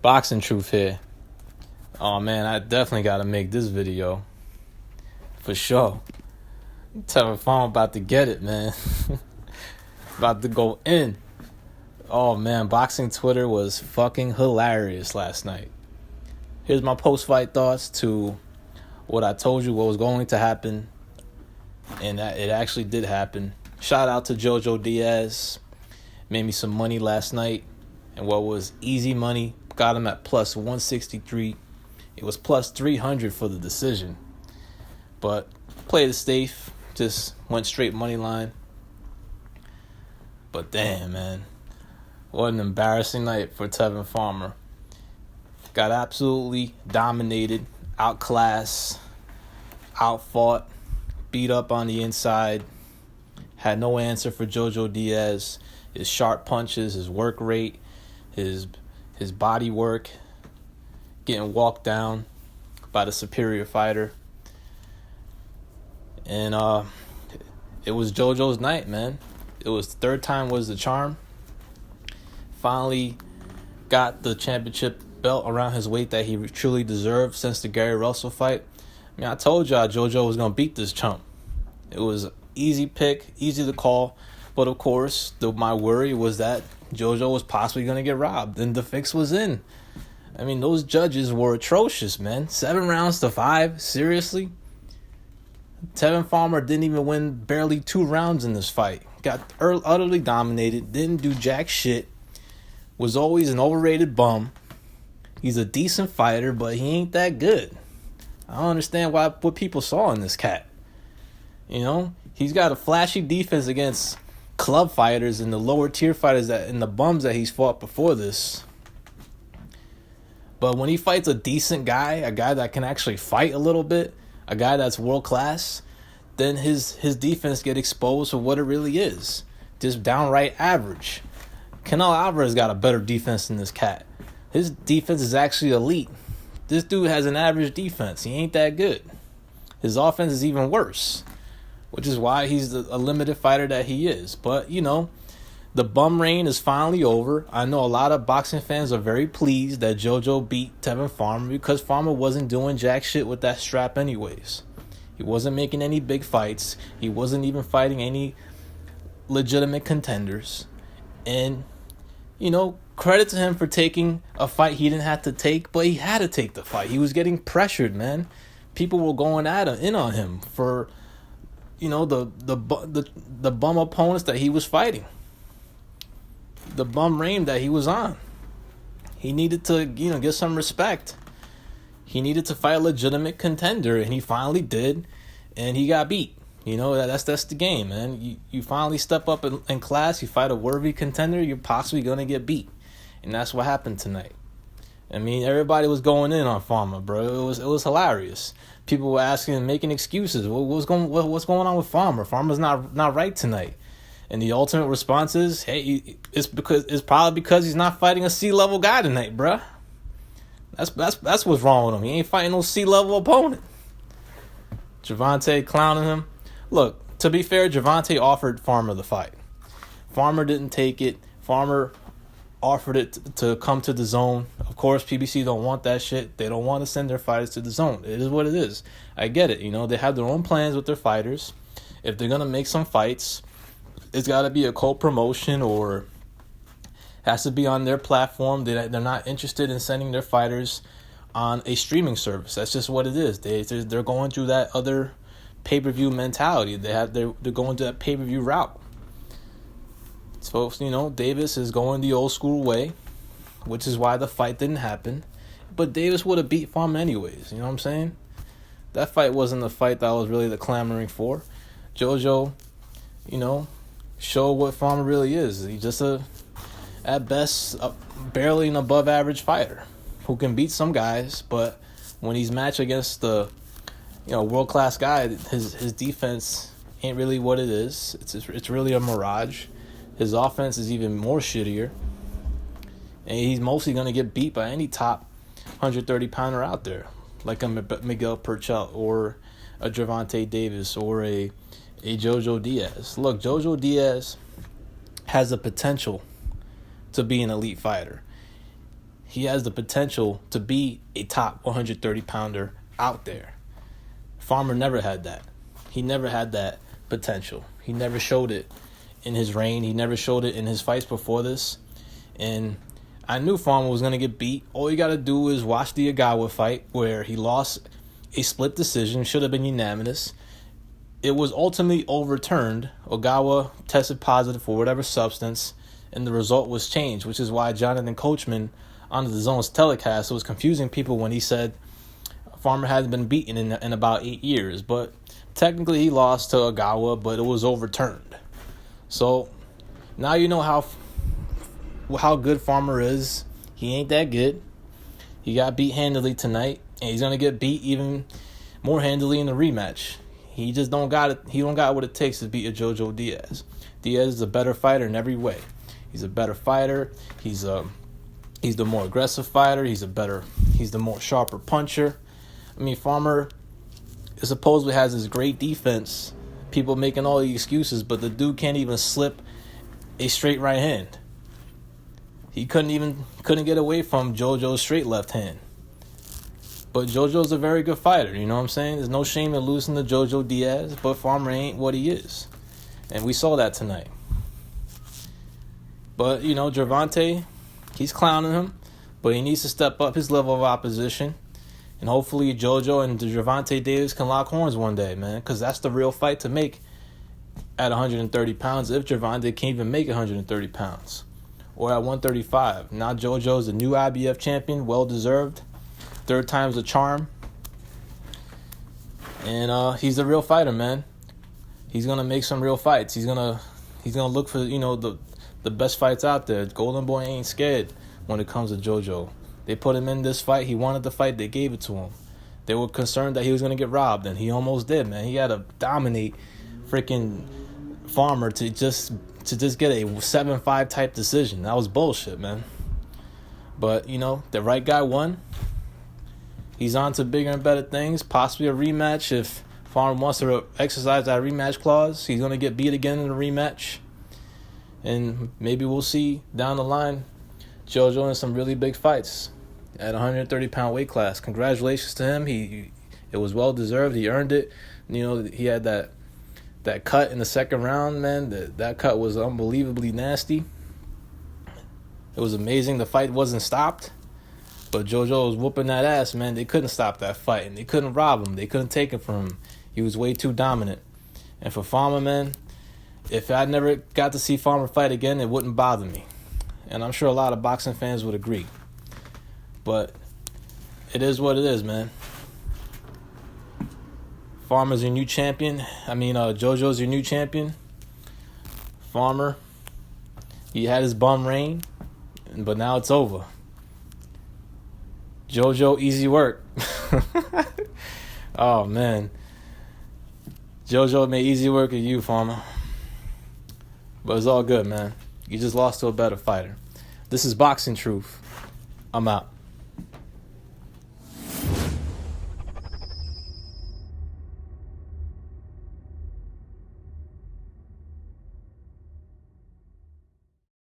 Boxing truth here. Oh man, I definitely gotta make this video. For sure. Tevin Farmer about to get it, man. About to go in. Oh man, boxing Twitter was fucking hilarious last night. Here's my post-fight thoughts to what I told you what was going to happen. And that it actually did happen. Shout out to JoJo Diaz. Made me some money last night. And what was easy money, got him at plus 163. It was plus 300 for the decision. But played it safe. Just went straight money line. But damn, man. What an embarrassing night for Tevin Farmer. Got absolutely dominated, outclassed, outfought, beat up on the inside. Had no answer for JoJo Diaz. His sharp punches, his work rate, his body work, getting walked down by the superior fighter. And it was JoJo's night, man. It was third time was the charm. Finally got the championship belt around his weight that he truly deserved since the Gary Russell fight. I mean, I told y'all JoJo was going to beat this chump. It was easy pick, easy to call. But of course, my worry was that JoJo was possibly going to get robbed. And the fix was in. I mean, those judges were atrocious, man. 7 rounds to 5? Seriously? Tevin Farmer didn't even win barely 2 rounds in this fight. Got utterly dominated. Didn't do jack shit. Was always an overrated bum. He's a decent fighter, but he ain't that good. I don't understand what people saw in this cat. You know, he's got a flashy defense against club fighters and the lower tier fighters and the bums that he's fought before this. But when he fights a decent guy, a guy that can actually fight a little bit, a guy that's world class, then his defense get exposed for what it really is. Just downright average. Canelo Alvarez got a better defense than this cat. His defense is actually elite. This dude has an average defense. He ain't that good. His offense is even worse, which is why he's a limited fighter that he is. But, you know, the bum reign is finally over. I know a lot of boxing fans are very pleased that JoJo beat Tevin Farmer because Farmer wasn't doing jack shit with that strap anyways. He wasn't making any big fights. He wasn't even fighting any legitimate contenders. And, you know, credit to him for taking a fight he didn't have to take, but he had to take the fight. He was getting pressured, man. People were going in on him for, you know, the bum opponents that he was fighting. The bum reign that he was on. He needed to, you know, get some respect. He needed to fight a legitimate contender, and he finally did, and he got beat. You know, that's the game, man. You finally step up in class, you fight a worthy contender, you're possibly going to get beat. And that's what happened tonight. I mean, everybody was going in on Farmer, bro. It was hilarious. People were asking, making excuses. What's going on with Farmer? Farmer's not right tonight. And the ultimate response is, hey, it's probably because he's not fighting a C-level guy tonight, bruh. That's what's wrong with him. He ain't fighting no C-level opponent. Gervonta clowning him. Look, to be fair, Gervonta offered Farmer the fight. Farmer didn't take it. Farmer offered it to come to the zone. Of course, PBC don't want that shit. They don't want to send their fighters to the zone. It is what it is. I get it. You know, they have their own plans with their fighters. If they're going to make some fights, it's got to be a co-promotion or has to be on their platform. They're not interested in sending their fighters on a streaming service. That's just what it is. They're going through that other pay-per-view mentality. They're going to that pay-per-view route. So, you know, Davis is going the old school way, which is why the fight didn't happen. But Davis would have beat Farmer anyways. You know what I'm saying? That fight wasn't the fight that I was really clamoring for. JoJo, you know, showed what Farmer really is. He's just at best, barely an above average fighter who can beat some guys, but when he's matched against the, you know, world class guy, his defense ain't really what it is. It's really a mirage. His offense is even more shittier, and he's mostly gonna get beat by any top 130-pounder out there, like a Miguel Perchel or a Gervonta Davis or a JoJo Diaz. Look, JoJo Diaz has the potential to be an elite fighter. he has the potential to be a top 130-pounder out there. Farmer never had that. He never had that potential. He never showed it in his reign. He never showed it in his fights before this. And I knew Farmer was going to get beat. All you got to do is watch the Ogawa fight where he lost a split decision. Should have been unanimous. It was ultimately overturned. Ogawa tested positive for whatever substance, and the result was changed, which is why Jonathan Coachman on the DAZN's telecast, it was confusing people when he said Farmer hadn't been beaten in about 8 years. But technically he lost to Ogawa, but it was overturned. So now you know how good Farmer is. He ain't that good. He got beat handily tonight, and he's going to get beat even more handily in the rematch. He just don't got it. He don't got what it takes to beat a JoJo Diaz. Diaz is a better fighter in every way. He's a better fighter. He's the more aggressive fighter. He's the more sharper puncher. I mean, Farmer supposedly has this great defense. People making all the excuses, but the dude can't even slip a straight right hand. He couldn't get away from JoJo's straight left hand. But JoJo's a very good fighter, you know what I'm saying? There's no shame in losing to JoJo Diaz, but Farmer ain't what he is. And we saw that tonight. But, you know, Gervonta, he's clowning him, but he needs to step up his level of opposition. And hopefully JoJo and Gervonta Davis can lock horns one day, man, because that's the real fight to make at 130 pounds, if Gervonta can't even make 130 pounds. Or at 135. Now JoJo's the new IBF champion, well-deserved. Third time's a charm. And he's a real fighter, man. He's gonna make some real fights. He's gonna look for, you know, the best fights out there. Golden Boy ain't scared when it comes to JoJo. They put him in this fight. He wanted the fight. They gave it to him. They were concerned that he was gonna get robbed, and he almost did, man. He had to dominate freaking Farmer to just get a 7-5 type decision. That was bullshit, man. But, you know, the right guy won. He's on to bigger and better things, possibly a rematch. If Farmer wants to exercise that rematch clause, he's going to get beat again in the rematch. And maybe we'll see down the line JoJo in some really big fights at 130-pound weight class. Congratulations to him. It was well-deserved. He earned it. You know, he had that cut in the second round, man. That cut was unbelievably nasty. It was amazing. The fight wasn't stopped. But JoJo was whooping that ass, man. They couldn't stop that fight, and they couldn't rob him. They couldn't take it from him. He was way too dominant. And for Farmer, man, if I never got to see Farmer fight again, it wouldn't bother me. And I'm sure a lot of boxing fans would agree. But it is what it is, man. Farmer's your new champion. JoJo's your new champion. Farmer, he had his bum reign, but now it's over. JoJo, easy work. Oh, man. JoJo made easy work of you, Farmer. But it's all good, man. You just lost to a better fighter. This is Boxing Truth. I'm out.